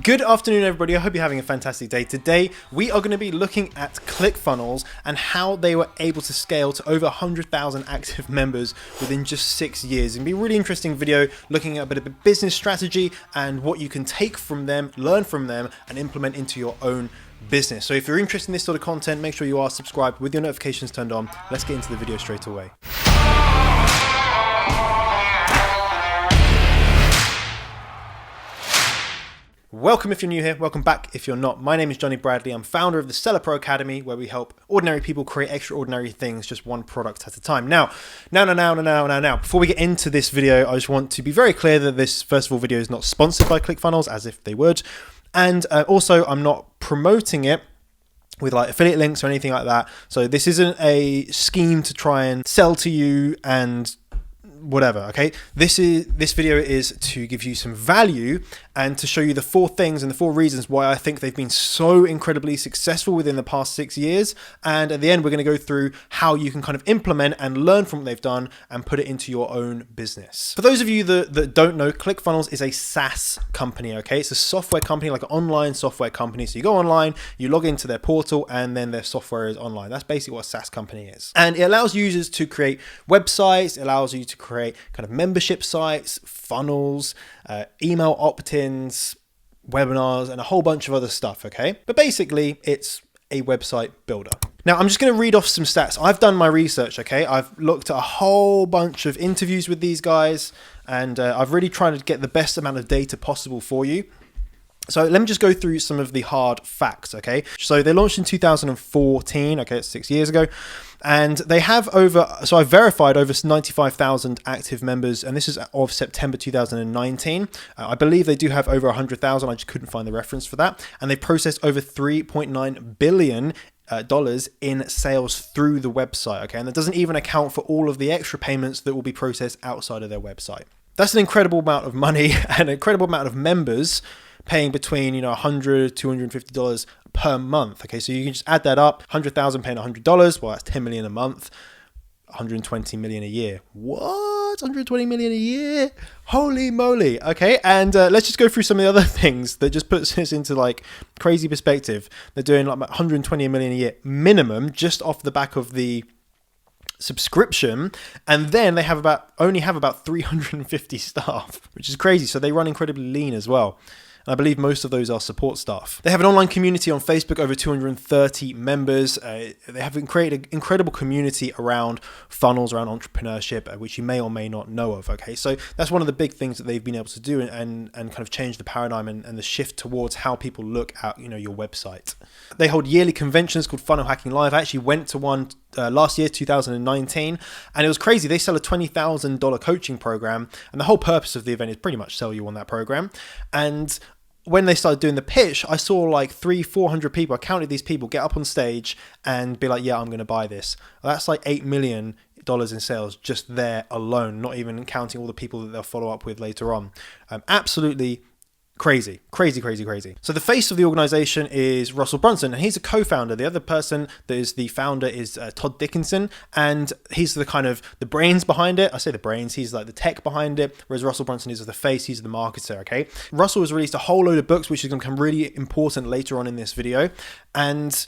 Good afternoon, everybody. I hope you're having a fantastic day. Today, we are going to be looking at ClickFunnels and how they were able to scale to over 100,000 active members within just 6 years. It's going to be a really interesting video looking at a bit of a business strategy and what you can take from them, learn from them, and implement into your own business. So if you're interested in this sort of content, make sure you are subscribed with your notifications turned on. Let's get into the video straight away. Welcome if you're new here, welcome back if you're not. My name is Johnny Bradley. I'm founder of the Seller Pro Academy, where we help ordinary people create extraordinary things just one product at a time. Now, before we get into this video, I just want to be very clear that this, first of all, video is not sponsored by ClickFunnels, as if they would. And also, I'm not promoting it with like affiliate links or anything like that. So this isn't a scheme to try and sell to you and whatever, okay? This video is to give you some value and to show you the 4 things and the 4 reasons why I think they've been so incredibly successful within the past 6 years. And at the end, we're going to go through how you can kind of implement and learn from what they've done and put it into your own business. For those of you that don't know, ClickFunnels is a SaaS company, okay? It's a software company, like an online software company. So you go online, you log into their portal, and then their software is online. That's basically what a SaaS company is. And it allows users to create websites, it allows you to create kind of membership sites, funnels, email opt-ins, webinars, and a whole bunch of other stuff, okay? But basically, it's a website builder. Now, I'm just going to read off some stats. I've done my research, okay? I've looked at a whole bunch of interviews with these guys, and I've really tried to get the best amount of data possible for you. So let me just go through some of the hard facts, okay? So they launched in 2014, okay, it's 6 years ago. And they have so I've verified over 95,000 active members, and this is of September 2019. I believe they do have over 100,000. I just couldn't find the reference for that. And they processed over $3.9 billion in sales through the website, okay? And that doesn't even account for all of the extra payments that will be processed outside of their website. That's an incredible amount of money and an incredible amount of members paying between, $100, $250 per month. Okay, so you can just add that up. 100,000 paying $100. Well, that's 10 million a month. 120 million a year. What? 120 million a year? Holy moly. Okay, and let's just go through some of the other things that just puts this into like crazy perspective. They're doing like 120 million a year minimum just off the back of the subscription, and then they only have about 350 staff, which is crazy. So they run incredibly lean as well. I believe most of those are support staff. They have an online community on Facebook, over 230 members. They have created an incredible community around funnels, around entrepreneurship, which you may or may not know of. Okay, so that's one of the big things that they've been able to do and kind of change the paradigm and the shift towards how people look at your website. They hold yearly conventions called Funnel Hacking Live. I actually went to one last year, 2019, and it was crazy. They sell a $20,000 coaching program, and the whole purpose of the event is pretty much sell you on that program. And when they started doing the pitch, I saw like 300-400 people. I counted these people get up on stage and be like, yeah, I'm going to buy this. That's like $8 million in sales just there alone, not even counting all the people that they'll follow up with later on. Absolutely crazy. So the face of the organization is Russell Brunson, and he's a co-founder. The other person that is the founder is Todd Dickinson, and he's the kind of the brains behind it. I say the brains, he's like the tech behind it, whereas Russell Brunson is the face, he's the marketer, okay? Russell has released a whole load of books, which is going to become really important later on in this video, and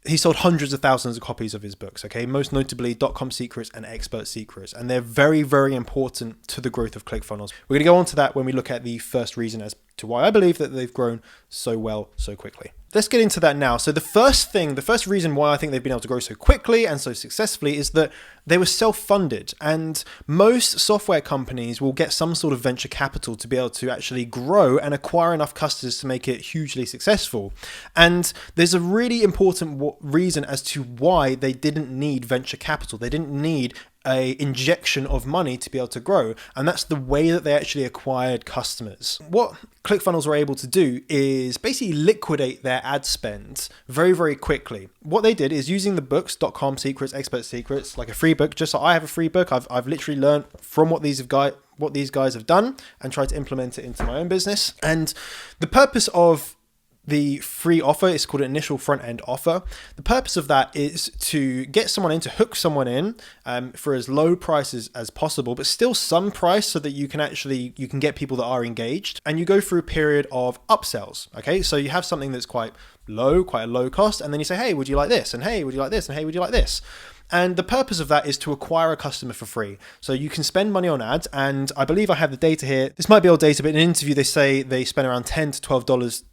he sold hundreds of thousands of copies of his books, okay? Most notably, Dot-Com Secrets and Expert Secrets. And they're very, very important to the growth of ClickFunnels. We're going to go on to that when we look at the first reason as to why I believe that they've grown so well, so quickly. Let's get into that now. So the first reason why I think they've been able to grow so quickly and so successfully is that they were self-funded, and most software companies will get some sort of venture capital to be able to actually grow and acquire enough customers to make it hugely successful. And there's a really important reason as to why they didn't need venture capital. They didn't need a injection of money to be able to grow, and that's the way that they actually acquired customers. What ClickFunnels were able to do is basically liquidate their ad spend very, very quickly. What they did is using the books, Dot-Com Secrets, Expert Secrets, like a free book, just so I have a free book. I've literally learned from what these guys have done and tried to implement it into my own business. And the purpose of the free offer is called an initial front end offer. The purpose of that is to get someone in, to hook someone in for as low prices as possible, but still some price so that you can get people that are engaged, and you go through a period of upsells. Okay, so you have something that's quite a low cost, and then you say, hey, would you like this? And hey, would you like this? And hey, would you like this? And the purpose of that is to acquire a customer for free. So you can spend money on ads, and I believe I have the data here. This might be old data, but in an interview they say they spend around $10 to $12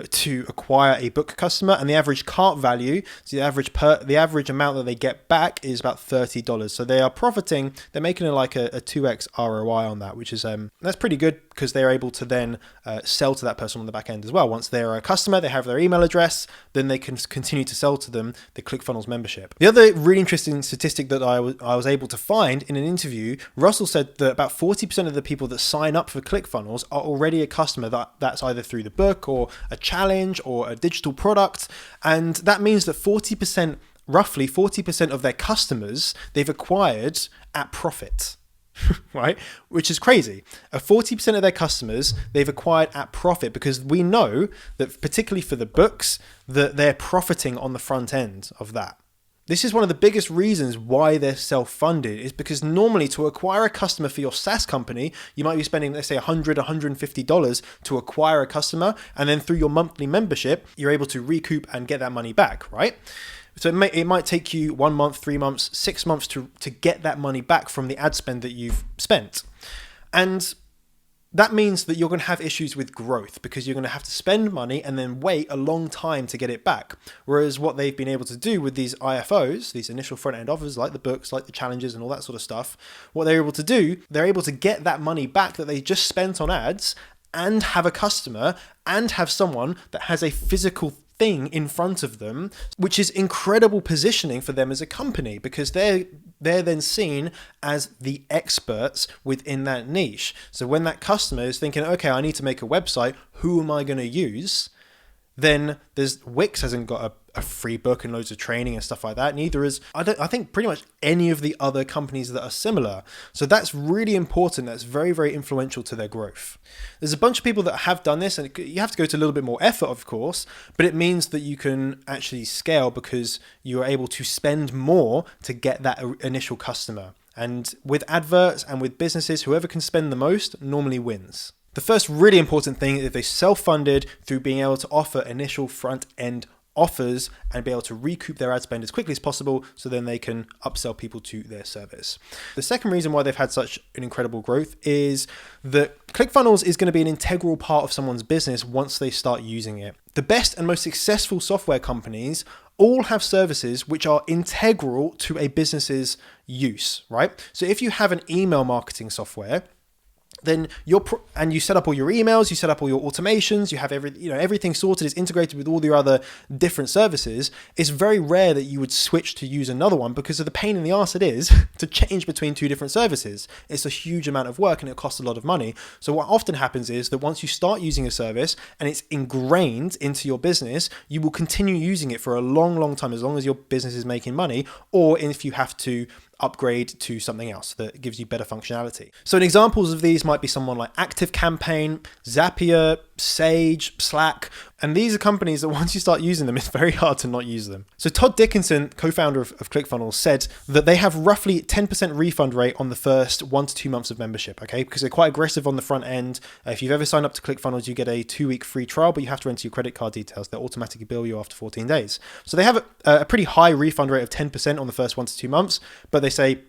to acquire a book customer, and the average cart value, so the average amount that they get back is about $30. So they are profiting. They're making like a 2x ROI on that, which is that's pretty good, because they're able to then sell to that person on the back end as well. Once they're a customer, they have their email address, then they can continue to sell to them the ClickFunnels membership. The other really interesting statistic that I was able to find in an interview, Russell said that about 40% of the people that sign up for ClickFunnels are already a customer that's either through the book or a challenge or a digital product. And that means that roughly 40% of their customers they've acquired at profit. Right? Which is crazy. 40% of their customers they've acquired at profit, because we know that particularly for the books that they're profiting on the front end of that. This is one of the biggest reasons why they're self-funded, is because normally to acquire a customer for your SaaS company, you might be spending, let's say $100, $150 to acquire a customer, and then through your monthly membership, you're able to recoup and get that money back, right? So it might take you 1 month, 3 months, 6 months to get that money back from the ad spend that you've spent. And that means that you're going to have issues with growth, because you're going to have to spend money and then wait a long time to get it back. Whereas what they've been able to do with these IFOs, these initial front end offers, like the books, like the challenges and all that sort of stuff, what they're able to do, they're able to get that money back that they just spent on ads, and have a customer and have someone that has a physical thing in front of them, which is incredible positioning for them as a company, because they're then seen as the experts within that niche. So when that customer is thinking, okay, I need to make a website, who am I going to use? Then Wix hasn't got a free book and loads of training and stuff like that. Neither is, I think, pretty much any of the other companies that are similar. So that's really important. That's very, very influential to their growth. There's a bunch of people that have done this, and you have to go to a little bit more effort, of course, but it means that you can actually scale, because you are able to spend more to get that initial customer. And with adverts and with businesses, whoever can spend the most normally wins. The first really important thing is they self-funded through being able to offer initial front-end offers and be able to recoup their ad spend as quickly as possible, so then they can upsell people to their service. The second reason why they've had such an incredible growth is that ClickFunnels is going to be an integral part of someone's business once they start using it. The best and most successful software companies all have services which are integral to a business's use, right? So if you have an email marketing software, then and you set up all your emails, you set up all your automations, you have everything sorted, is integrated with all your other different services. It's very rare that you would switch to use another one because of the pain in the arse it is to change between two different services. It's a huge amount of work and it costs a lot of money. So what often happens is that once you start using a service and it's ingrained into your business, you will continue using it for a long, long time, as long as your business is making money, or if you have to upgrade to something else that gives you better functionality. So examples of these might be someone like ActiveCampaign, Zapier, Sage, Slack, and these are companies that once you start using them, it's very hard to not use them. So Todd Dickinson, co-founder of ClickFunnels, said that they have roughly 10% refund rate on the first 1 to 2 months of membership, okay? Because they're quite aggressive on the front end. If you've ever signed up to ClickFunnels, you get a 2-week free trial, but you have to enter your credit card details. They'll automatically bill you after 14 days. So they have a pretty high refund rate of 10% on the first 1 to 2 months, but they say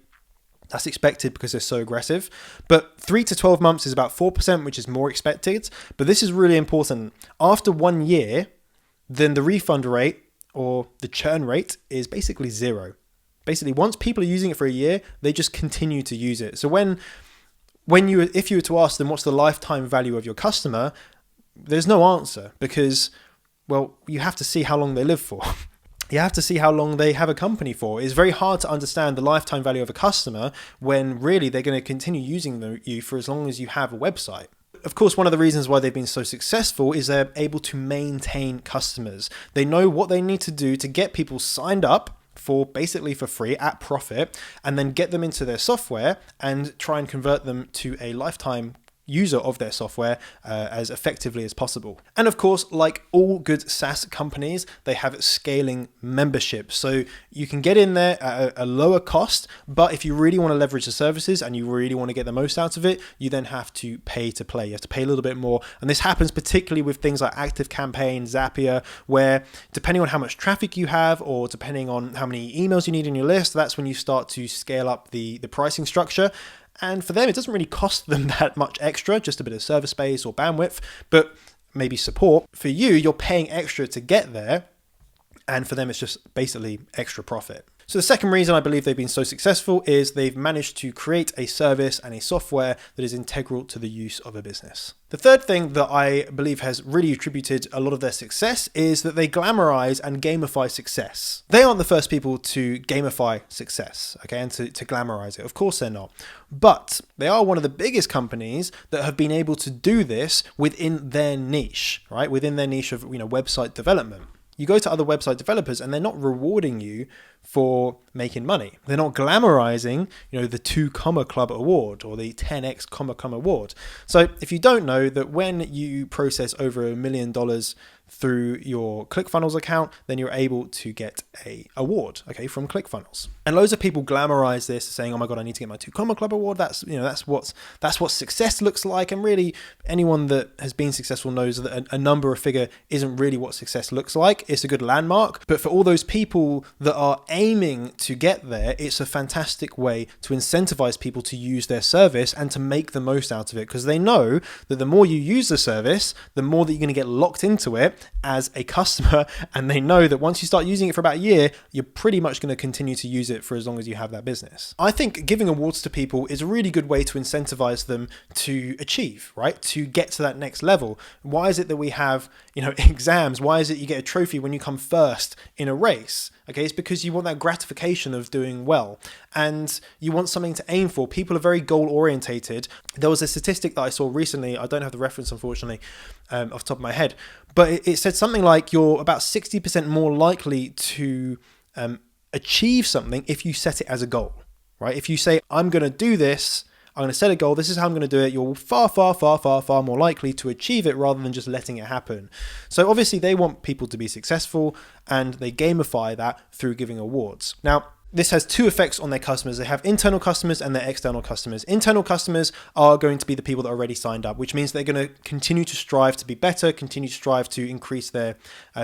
that's expected because they're so aggressive. But 3 to 12 months is about 4%, which is more expected. But this is really important. After 1 year, then the refund rate or the churn rate is basically zero. Basically, once people are using it for a year, they just continue to use it. So if you were to ask them what's the lifetime value of your customer, there's no answer, because, well, you have to see how long they live for. You have to see how long they have a company for. It's very hard to understand the lifetime value of a customer when really they're going to continue using you for as long as you have a website. Of course, one of the reasons why they've been so successful is they're able to maintain customers. They know what they need to do to get people signed up basically for free at profit, and then get them into their software and try and convert them to a lifetime user of their software as effectively as possible. And of course, like all good SaaS companies, they have scaling memberships. So you can get in there at a lower cost, but if you really want to leverage the services and you really want to get the most out of it, you then have to pay to play. You have to pay a little bit more. And this happens particularly with things like ActiveCampaign, Zapier, where depending on how much traffic you have or depending on how many emails you need in your list, that's when you start to scale up the pricing structure. And for them, it doesn't really cost them that much extra, just a bit of server space or bandwidth, but maybe support. For you, you're paying extra to get there. And for them, it's just basically extra profit. So the second reason I believe they've been so successful is they've managed to create a service and a software that is integral to the use of a business. The third thing that I believe has really attributed a lot of their success is that they glamorize and gamify success. They aren't the first people to gamify success, okay, and to glamorize it. Of course they're not. But they are one of the biggest companies that have been able to do this within their niche, right? Within their niche of, website development. You go to other website developers and they're not rewarding you for making money. They're not glamorizing, the 2 Comma Club award or the 10x Comma award. So if you don't know that when you process over $1 million through your ClickFunnels account, then you're able to get a award, okay, from ClickFunnels. And loads of people glamorize this, saying, "Oh my god, I need to get my 2 Comma Club award." That's what success looks like. And really, anyone that has been successful knows that a number or figure isn't really what success looks like. It's a good landmark, but for all those people that are aiming to get there, it's a fantastic way to incentivize people to use their service and to make the most out of it, because they know that the more you use the service, the more that you're going to get locked into it as a customer, and they know that once you start using it for about a year, you're pretty much going to continue to use it for as long as you have that business. I think giving awards to people is a really good way to incentivize them to achieve, right? To get to that next level. Why is it that we have, exams? Why is it you get a trophy when you come first in a race? Okay, it's because you want that gratification of doing well and you want something to aim for. People are very goal orientated. There was a statistic that I saw recently. I don't have the reference, unfortunately, off the top of my head, but it said something like you're about 60% more likely to achieve something if you set it as a goal, right? If you say, I'm going to do this, I'm going to set a goal, this is how I'm going to do it, you're far, far, far, far, far more likely to achieve it rather than just letting it happen. So obviously they want people to be successful and they gamify that through giving awards. Now, this has 2 effects on their customers. They have internal customers and their external customers. Internal customers are going to be the people that are already signed up, which means they're going to continue to strive to be better, continue to strive to increase their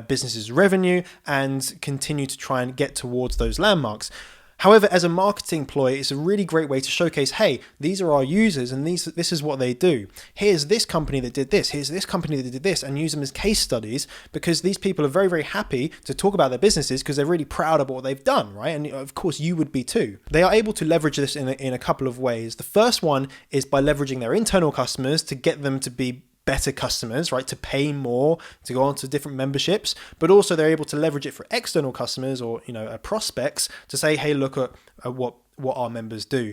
business's revenue, and continue to try and get towards those landmarks. However, as a marketing ploy, it's a really great way to showcase, hey, these are our users and this is what they do. Here's this company that did this. Here's this company that did this, and use them as case studies, because these people are very, very happy to talk about their businesses because they're really proud of what they've done, right? And of course, you would be too. They are able to leverage this in a couple of ways. The first one is by leveraging their internal customers to get them to be better customers, right? To pay more, to go on to different memberships, but also they're able to leverage it for external customers or, prospects to say, hey, look at what our members do.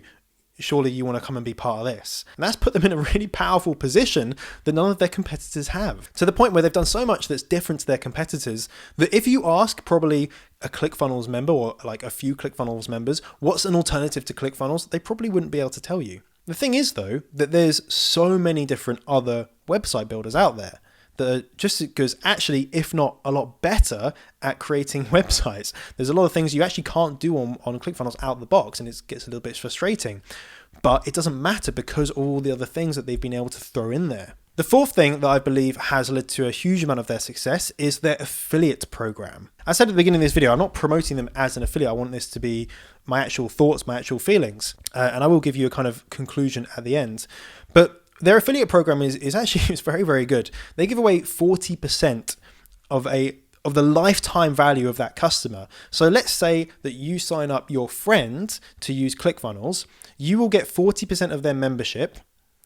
Surely you want to come and be part of this. And that's put them in a really powerful position that none of their competitors have. To the point where they've done so much that's different to their competitors that if you ask probably a ClickFunnels member or like a few ClickFunnels members, what's an alternative to ClickFunnels, they probably wouldn't be able to tell you. The thing is, though, that there's so many different other website builders out there that are just as good, actually, if not a lot better at creating websites. There's a lot of things you actually can't do on ClickFunnels out of the box, and it gets a little bit frustrating. But it doesn't matter because of all the other things that they've been able to throw in there. The fourth thing that I believe has led to a huge amount of their success is their affiliate program. I said at the beginning of this video, I'm not promoting them as an affiliate. I want this to be my actual thoughts, my actual feelings. And I will give you a kind of conclusion at the end. But their affiliate program is actually it's very, very good. They give away 40% of the lifetime value of that customer. So let's say that you sign up your friend to use ClickFunnels, you will get 40% of their membership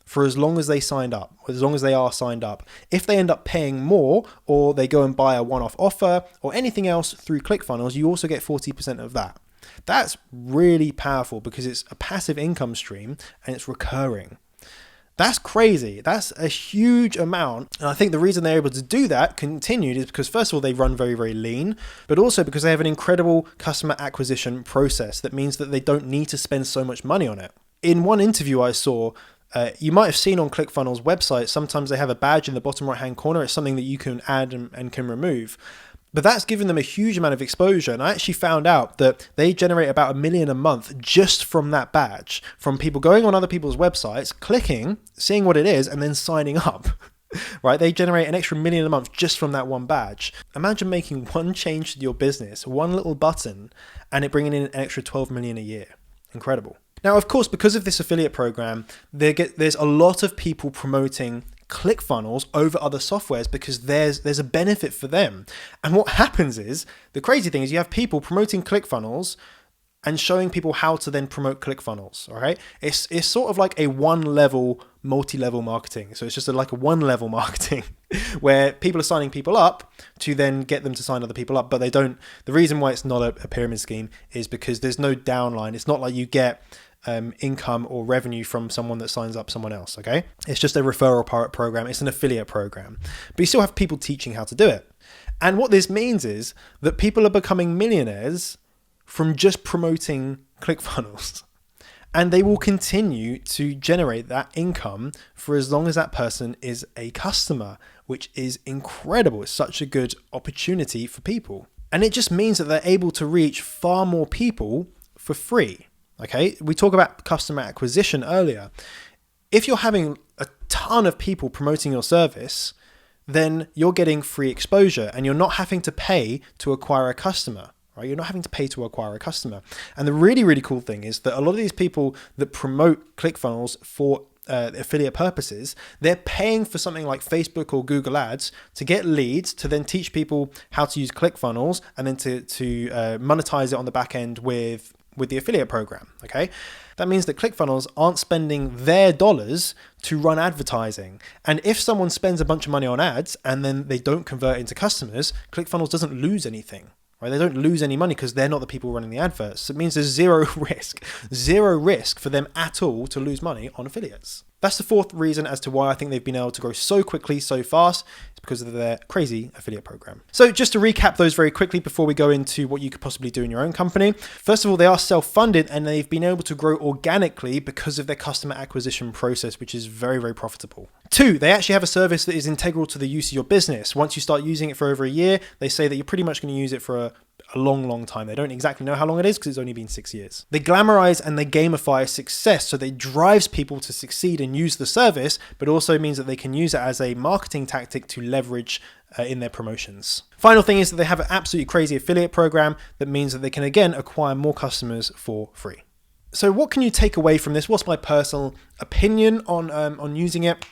for as long as they signed up, or as long as they are signed up. If they end up paying more, or they go and buy a one-off offer or anything else through ClickFunnels, you also get 40% of that. That's really powerful because it's a passive income stream and it's recurring. That's crazy. That's a huge amount. And I think the reason they're able to do that continued is because, first of all, they run very, very lean, but also because they have an incredible customer acquisition process that means that they don't need to spend so much money on it. In one interview I saw, You might have seen on ClickFunnels website, sometimes they have a badge in the bottom right hand corner. It's something that you can add and can remove. But that's given them a huge amount of exposure. And I actually found out that they generate about $1 million a month just from that badge, from people going on other people's websites, clicking, seeing what it is, and then signing up. Right? They generate an extra $1 million a month just from that one badge. Imagine making one change to your business, one little button, and it bringing in an extra 12 million a year. Incredible. Now, of course, because of this affiliate program, there's a lot of people promoting ClickFunnels over other softwares because there's a benefit for them. And what happens is, the crazy thing is you have people promoting ClickFunnels and showing people how to then promote ClickFunnels. All right, it's sort of like a one-level, multi-level marketing. So it's just like a one-level marketing where people are signing people up to then get them to sign other people up, but they don't. The reason why it's not a pyramid scheme is because there's no downline. It's not like you get income or revenue from someone that signs up someone else. Okay, it's just a referral program. It's an affiliate program, but you still have people teaching how to do it. And what this means is that people are becoming millionaires from just promoting ClickFunnels, and they will continue to generate that income for as long as that person is a customer, which is incredible. It's such a good opportunity for people, and it just means that they're able to reach far more people for free. Okay, we talked about customer acquisition earlier. If you're having a ton of people promoting your service, then you're getting free exposure and you're not having to pay to acquire a customer. Right? You're not having to pay to acquire a customer. And the really, really cool thing is that a lot of these people that promote ClickFunnels for affiliate purposes, they're paying for something like Facebook or Google Ads to get leads, to then teach people how to use ClickFunnels, and then to monetize it on the back end with the affiliate program. Okay, that means that ClickFunnels aren't spending their dollars to run advertising. And if someone spends a bunch of money on ads and then they don't convert into customers, ClickFunnels doesn't lose anything. Right? They don't lose any money because they're not the people running the adverts. So it means there's zero risk for them at all to lose money on affiliates. That's the fourth reason as to why I think they've been able to grow so quickly, so fast. It's because of their crazy affiliate program. So just to recap those very quickly before we go into what you could possibly do in your own company. First of all, they are self-funded and they've been able to grow organically because of their customer acquisition process, which is very, very profitable. 2, they actually have a service that is integral to the use of your business. Once you start using it for over a year, they say that you're pretty much going to use it for a long time. They don't exactly know how long it is because it's only been 6 years. They glamorize and they gamify success. So they drives people to succeed and use the service, but also means that they can use it as a marketing tactic to leverage in their promotions. Final thing is that they have an absolutely crazy affiliate program that means that they can again acquire more customers for free. So what can you take away from this? What's my personal opinion on using it?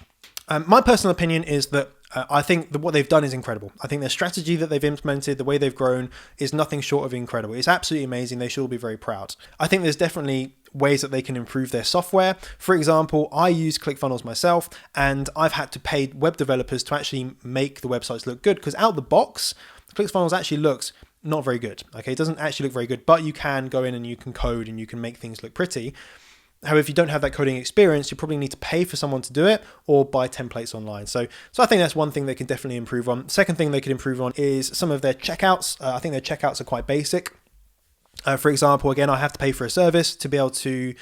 My personal opinion is that I think that what they've done is incredible. I think their strategy that they've implemented, the way they've grown, is nothing short of incredible. It's absolutely amazing. They should all be very proud. I think there's definitely ways that they can improve their software. For example, I use ClickFunnels myself, and I've had to pay web developers to actually make the websites look good, because out the box, ClickFunnels actually looks not very good. Okay, it doesn't actually look very good, but you can go in and you can code and you can make things look pretty. However, if you don't have that coding experience, you probably need to pay for someone to do it or buy templates online. So I think that's one thing they can definitely improve on. Second thing they could improve on is some of their checkouts. I think their checkouts are quite basic. For example, again, I have to pay for a service to be able to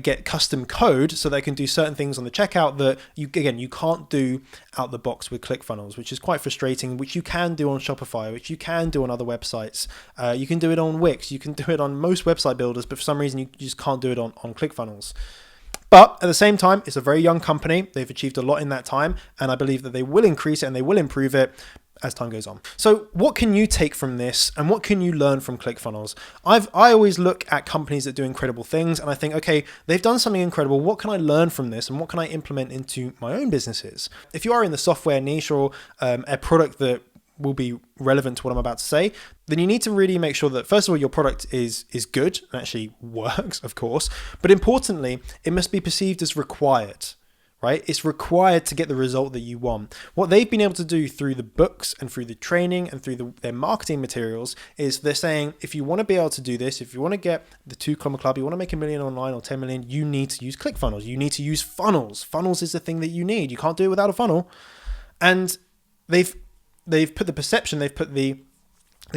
get custom code so they can do certain things on the checkout that you can't do out the box with ClickFunnels, which is quite frustrating, which you can do on Shopify, which you can do on other websites. You can do it on Wix, you can do it on most website builders, but for some reason you just can't do it on ClickFunnels. But at the same time, it's a very young company. They've achieved a lot in that time, and I believe that they will increase it and they will improve it as time goes on. So what can you take from this and what can you learn from ClickFunnels? I always look at companies that do incredible things and I think, okay, they've done something incredible. What can I learn from this and what can I implement into my own businesses? If you are in the software niche or a product that will be relevant to what I'm about to say, then you need to really make sure that, first of all, your product is good and actually works, of course, but importantly, it must be perceived as required. Right? It's required to get the result that you want. What they've been able to do through the books and through the training and through their marketing materials is they're saying, if you want to be able to do this, if you want to get the 2 Kilometer Club, you want to make $1 million online or 10 million, you need to use ClickFunnels. You need to use funnels. Funnels is the thing that you need. You can't do it without a funnel. And they've put the perception, they've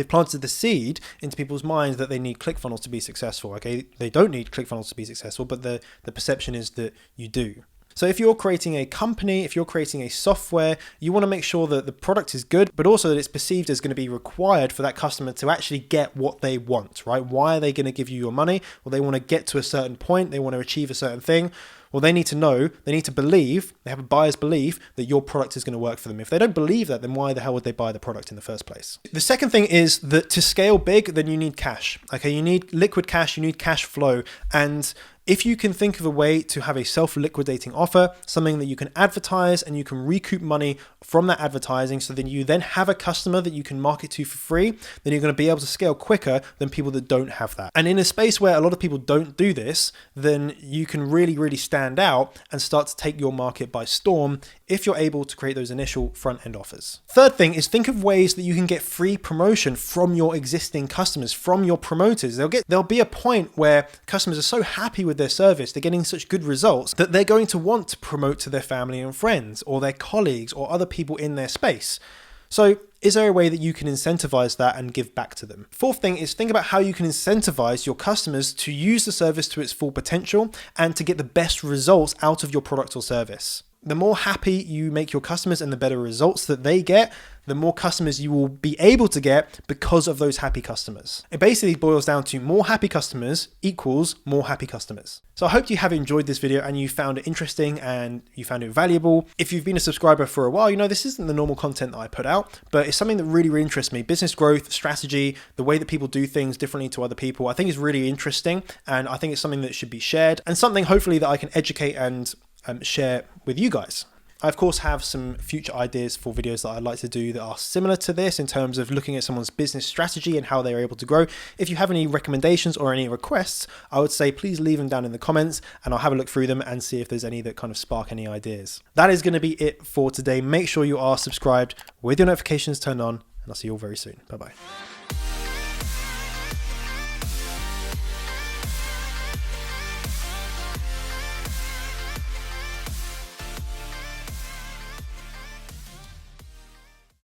planted the seed into people's minds that they need ClickFunnels to be successful. Okay, they don't need ClickFunnels to be successful, but the perception is that you do. So if you're creating a company, if you're creating a software, you want to make sure that the product is good, but also that it's perceived as going to be required for that customer to actually get what they want, right? Why are they going to give you your money? Well, they want to get to a certain point. They want to achieve a certain thing. Well, they need to know, they need to believe, they have a buyer's belief that your product is going to work for them. If they don't believe that, then why the hell would they buy the product in the first place? The second thing is that to scale big, then you need cash. Okay, you need liquid cash, you need cash flow. And if you can think of a way to have a self-liquidating offer, something that you can advertise and you can recoup money from that advertising, so then you then have a customer that you can market to for free, then you're going to be able to scale quicker than people that don't have that. And in a space where a lot of people don't do this, then you can really, really stand out and start to take your market by storm if you're able to create those initial front-end offers. Third thing is think of ways that you can get free promotion from your existing customers, from your promoters. There'll be a point where customers are so happy with their service, they're getting such good results that they're going to want to promote to their family and friends or their colleagues or other people in their space. So is there a way that you can incentivize that and give back to them? Fourth thing is think about how you can incentivize your customers to use the service to its full potential and to get the best results out of your product or service. The more happy you make your customers and the better results that they get, the more customers you will be able to get because of those happy customers. It basically boils down to more happy customers equals more happy customers. So I hope you have enjoyed this video and you found it interesting and you found it valuable. If you've been a subscriber for a while, you know this isn't the normal content that I put out, but it's something that really, really interests me. Business growth, strategy, the way that people do things differently to other people, I think is really interesting, and I think it's something that should be shared and something hopefully that I can educate and share with you guys. I of course have some future ideas for videos that I'd like to do that are similar to this in terms of looking at someone's business strategy and how they're able to grow. If you have any recommendations or any requests, I would say please leave them down in the comments and I'll have a look through them and see if there's any that kind of spark any ideas. That is going to be it for today. Make sure you are subscribed with your notifications turned on, and I'll see you all very soon. Bye bye.